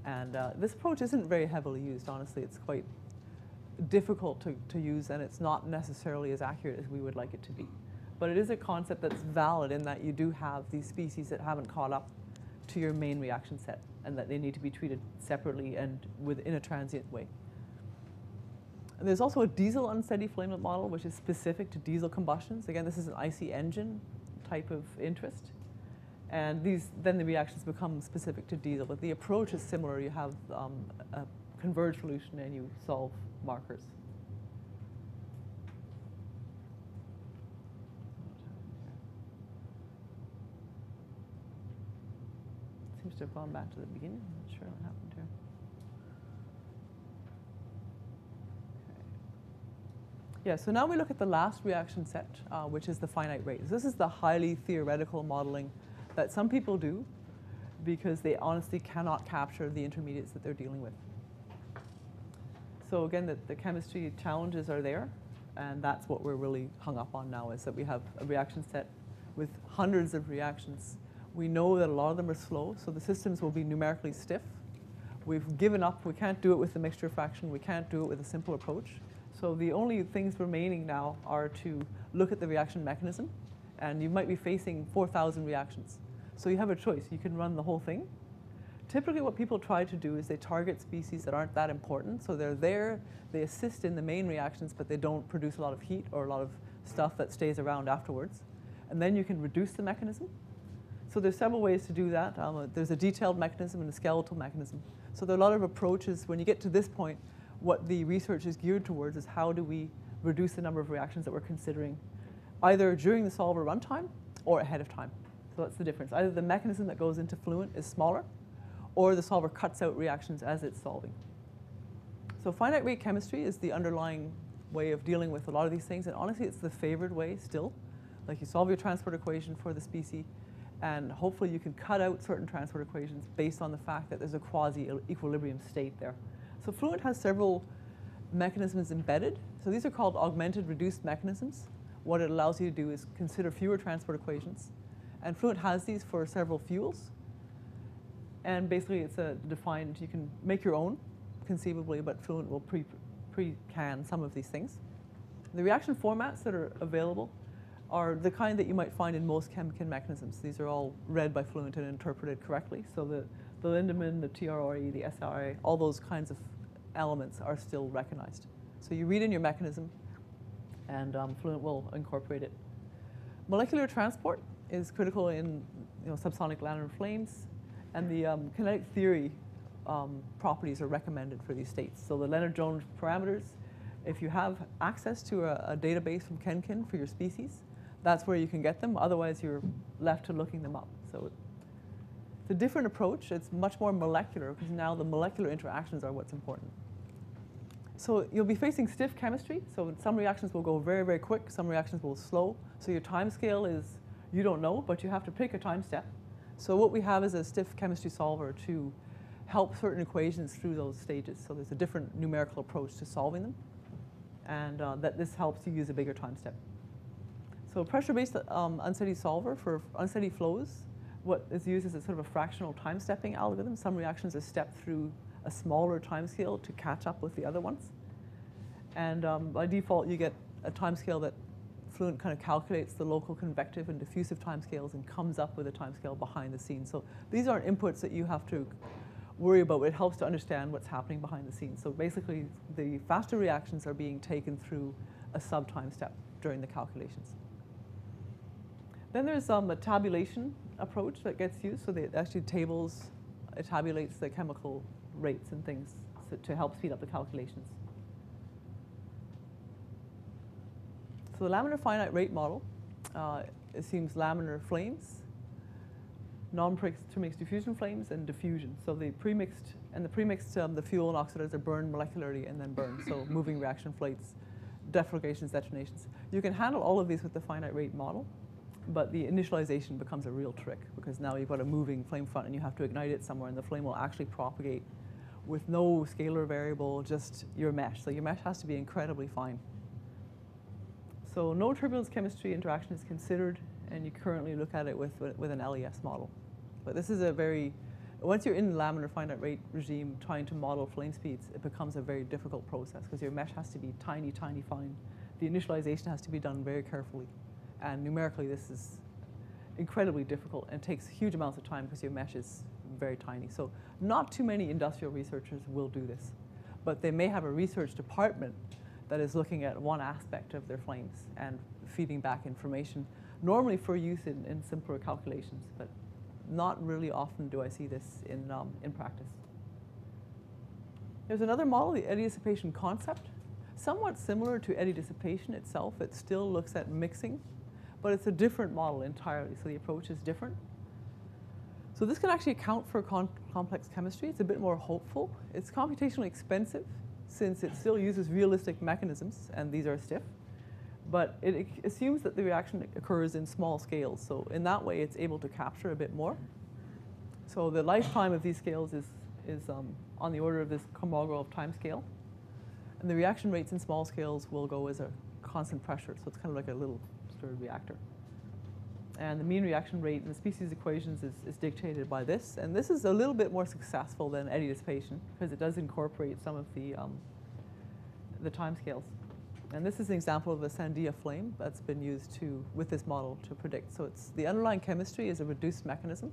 Speaker 1: And this approach isn't very heavily used, honestly. It's quite difficult to use, and it's not necessarily as accurate as we would like it to be. But it is a concept that's valid in that you do have these species that haven't caught up to your main reaction set, and that they need to be treated separately and in a transient way. And there's also a diesel unsteady flamelet model, which is specific to diesel combustions. Again, this is an IC engine type of interest. And then the reactions become specific to diesel. But the approach is similar. You have a converged solution and you solve markers. Seems to have gone back to the beginning. I'm not sure what happened here. Okay. Yeah, so now we look at the last reaction set, which is the finite rate. This is the highly theoretical modeling that some people do because they honestly cannot capture the intermediates that they're dealing with. So again, the chemistry challenges are there, and that's what we're really hung up on now, is that we have a reaction set with hundreds of reactions. We know that a lot of them are slow, so the systems will be numerically stiff. We've given up. We can't do it with the mixture fraction. We can't do it with a simple approach. So the only things remaining now are to look at the reaction mechanism, and you might be facing 4,000 reactions. So you have a choice. You can run the whole thing Typically what people try to do is they target species that aren't that important. So they're there, they assist in the main reactions, but they don't produce a lot of heat or a lot of stuff that stays around afterwards. And then you can reduce the mechanism. So there's several ways to do that. There's a detailed mechanism and a skeletal mechanism. So there are a lot of approaches. When you get to this point, what the research is geared towards is how do we reduce the number of reactions that we're considering, either during the solver runtime or ahead of time. So that's the difference. Either the mechanism that goes into Fluent is smaller, or the solver cuts out reactions as it's solving. So finite rate chemistry is the underlying way of dealing with a lot of these things, and honestly it's the favored way still. Like you solve your transport equation for the species, and hopefully you can cut out certain transport equations based on the fact that there's a quasi-equilibrium state there. So Fluent has several mechanisms embedded. So these are called augmented reduced mechanisms. What it allows you to do is consider fewer transport equations. And Fluent has these for several fuels. And basically it's a defined, you can make your own conceivably, but Fluent will pre-can some of these things. The reaction formats that are available are the kind that you might find in most chem-kin mechanisms. These are all read by Fluent and interpreted correctly. So the Lindemann, the TRRE, the SRA, all those kinds of elements are still recognized. So you read in your mechanism, and Fluent will incorporate it. Molecular transport is critical in subsonic laminar flames, and the kinetic theory properties are recommended for these states. So the Leonard-Jones parameters, if you have access to a database from Kenkin for your species, that's where you can get them. Otherwise, you're left to looking them up. So it's a different approach. It's much more molecular, because now the molecular interactions are what's important. So you'll be facing stiff chemistry. So some reactions will go very, very quick. Some reactions will slow. So your time scale is, you don't know, but you have to pick a time step. So what we have is a stiff chemistry solver to help certain equations through those stages. So there's a different numerical approach to solving them. And that this helps you use a bigger time step. So pressure-based unsteady solver for unsteady flows, what is used is a sort of a fractional time stepping algorithm. Some reactions are stepped through a smaller time scale to catch up with the other ones. And by default, you get a time scale that Fluent kind of calculates the local convective and diffusive time scales and comes up with a time scale behind the scenes. So these aren't inputs that you have to worry about. It helps to understand what's happening behind the scenes. So basically, the faster reactions are being taken through a sub-time step during the calculations. Then there's a tabulation approach that gets used. So it actually it tabulates the chemical rates and things to help speed up the calculations. So the laminar finite rate model assumes laminar flames, non-premixed diffusion flames, and diffusion. So the premixed, the fuel and oxidizer burn molecularly and then burn. So moving reaction flights, deflagrations, detonations. You can handle all of these with the finite rate model, but the initialization becomes a real trick, because now you've got a moving flame front and you have to ignite it somewhere, and the flame will actually propagate with no scalar variable, just your mesh. So your mesh has to be incredibly fine. So no turbulence chemistry interaction is considered, and you currently look at it with an LES model. But this is once you're in the laminar finite rate regime trying to model flame speeds, it becomes a very difficult process, because your mesh has to be tiny, tiny fine. The initialization has to be done very carefully. And numerically, this is incredibly difficult and takes huge amounts of time because your mesh is very tiny. So not too many industrial researchers will do this. But they may have a research department that is looking at one aspect of their flames and feeding back information, normally for use in simpler calculations. But not really often do I see this in practice. There's another model, the eddy dissipation concept. Somewhat similar to eddy dissipation itself. It still looks at mixing, but it's a different model entirely, so the approach is different. So this can actually account for complex chemistry. It's a bit more hopeful. It's computationally expensive, since it still uses realistic mechanisms, and these are stiff. But it assumes that the reaction occurs in small scales. So in that way, it's able to capture a bit more. So the lifetime of these scales is on the order of this Kolmogorov time scale. And the reaction rates in small scales will go as a constant pressure. So it's kind of like a little stirred reactor. And the mean reaction rate in the species equations is dictated by this. And this is a little bit more successful than eddy dissipation, because it does incorporate some of the time scales. And this is an example of a Sandia flame that's been used with this model to predict. So the underlying chemistry is a reduced mechanism.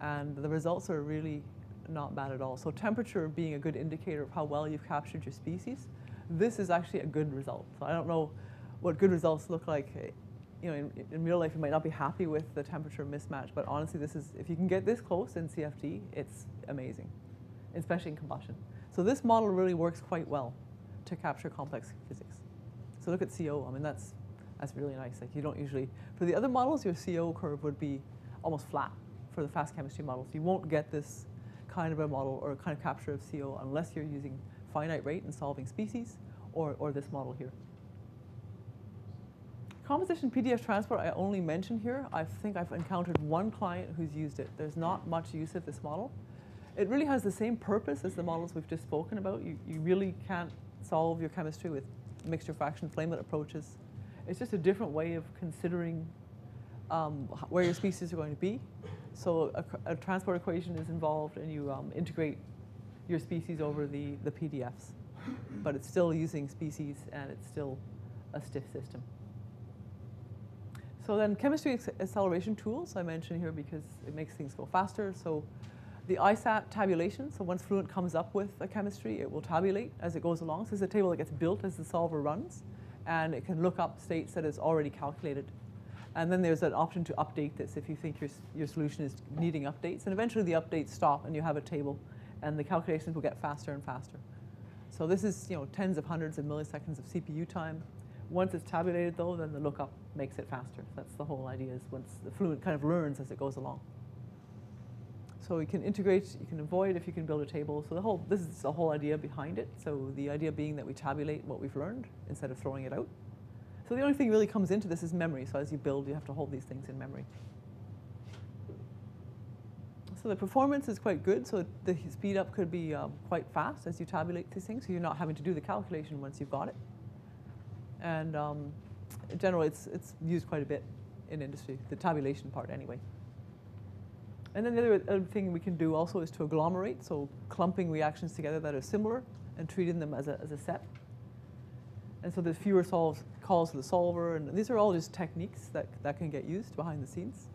Speaker 1: And the results are really not bad at all. So temperature being a good indicator of how well you've captured your species, this is actually a good result. So I don't know what good results look like. You know, in real life, you might not be happy with the temperature mismatch, but honestly, this is, if you can get this close in CFD, it's amazing, especially in combustion. So this model really works quite well to capture complex physics. So look at CO. I mean, that's really nice. Like, you don't usually, for the other models, your CO curve would be almost flat for the fast chemistry models. You won't get this kind of a model or kind of capture of CO unless you're using finite rate and solving species or this model here. Composition PDF transport I only mention here. I think I've encountered one client who's used it. There's not much use of this model. It really has the same purpose as the models we've just spoken about. You really can't solve your chemistry with mixture fraction flamelet approaches. It's just a different way of considering where your species are going to be. So a transport equation is involved, and you integrate your species over the PDFs. But it's still using species, and it's still a stiff system. So then chemistry acceleration tools I mention here because it makes things go faster. So the ISAT tabulation, so once Fluent comes up with a chemistry, it will tabulate as it goes along. So it's a table that gets built as the solver runs, and it can look up states that it's already calculated. And then there's an option to update this if you think your solution is needing updates. And eventually the updates stop and you have a table, and the calculations will get faster and faster. So this is, you know, tens of hundreds of milliseconds of CPU time. Once it's tabulated, though, then the lookup makes it faster. That's the whole idea, is once the Fluent kind of learns as it goes along. So you can integrate, you can avoid if you can build a table. So this is the whole idea behind it. So the idea being that we tabulate what we've learned instead of throwing it out. So the only thing really comes into this is memory. So as you build, you have to hold these things in memory. So the performance is quite good. So the speed up could be quite fast as you tabulate these things. So you're not having to do the calculation once you've got it. And in general, it's used quite a bit in industry, the tabulation part anyway. And then the other thing we can do also is to agglomerate, so clumping reactions together that are similar and treating them as a set. And so there's fewer calls to the solver, and these are all just techniques that can get used behind the scenes.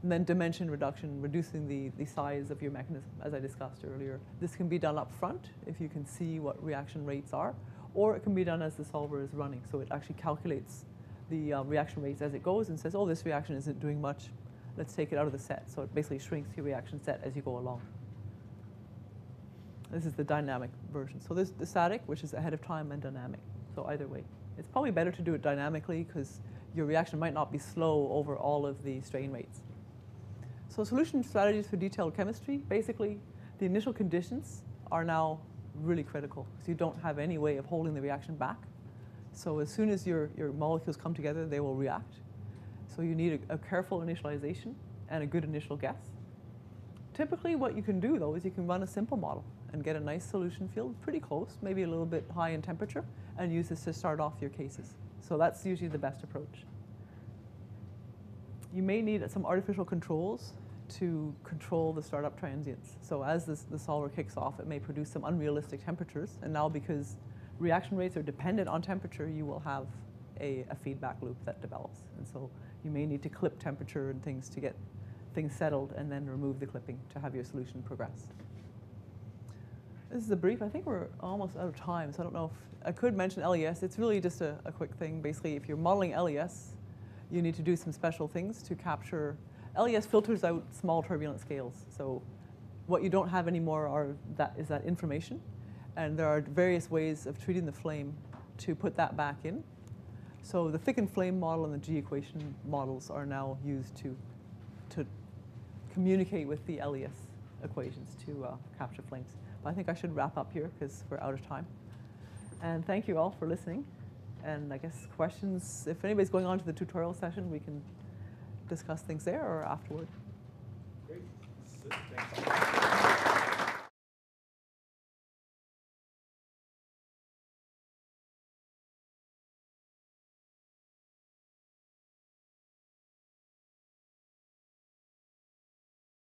Speaker 1: And then dimension reduction, reducing the size of your mechanism, as I discussed earlier. This can be done up front if you can see what reaction rates are, or it can be done as the solver is running. So it actually calculates the reaction rates as it goes and says, oh, this reaction isn't doing much. Let's take it out of the set. So it basically shrinks your reaction set as you go along. This is the dynamic version. So there's the static, which is ahead of time, and dynamic. So either way. It's probably better to do it dynamically because your reaction might not be slow over all of the strain rates. So solution strategies for detailed chemistry. Basically, the initial conditions are now really critical because you don't have any way of holding the reaction back. So as soon as your molecules come together, they will react. So you need a careful initialization and a good initial guess. Typically what you can do, though, is you can run a simple model and get a nice solution field pretty close, maybe a little bit high in temperature, and use this to start off your cases. So that's usually the best approach. You may need some artificial controls to control the startup transients. So as the solver kicks off, it may produce some unrealistic temperatures, and now because reaction rates are dependent on temperature, you will have a feedback loop that develops. And so you may need to clip temperature and things to get things settled, and then remove the clipping to have your solution progress. This is a brief. I think we're almost out of time, so I don't know if I could mention LES. It's really just a quick thing. Basically, if you're modeling LES, you need to do some special things to capture. LES filters out small turbulent scales. So what you don't have anymore is that information. And there are various ways of treating the flame to put that back in. So the thickened flame model and the G equation models are now used to communicate with the LES equations to capture flames. But I think I should wrap up here because we're out of time. And thank you all for listening. And I guess questions, if anybody's going on to the tutorial session, we can discuss things there or afterward.
Speaker 2: Great. Thanks.